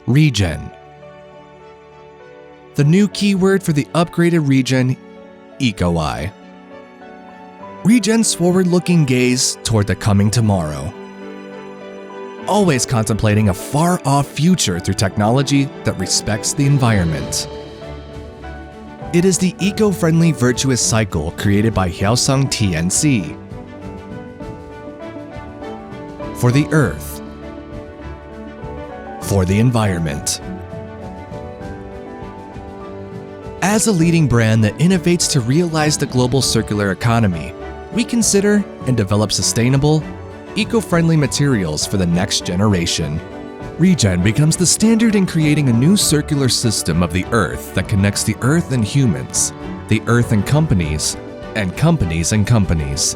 Regen. The new keyword for the upgraded regen, Eco-Eye. Regen's forward-looking gaze toward the coming tomorrow. Always contemplating a far-off future through technology that respects the environment. It is the eco-friendly virtuous cycle created by Hyaosung TNC. For the Earth. For the environment. As a leading brand that innovates to realize the global circular economy, we consider and develop sustainable, eco-friendly materials for the next generation. Regen becomes the standard in creating a new circular system of the Earth that connects the Earth and humans, the Earth and companies, and companies and companies.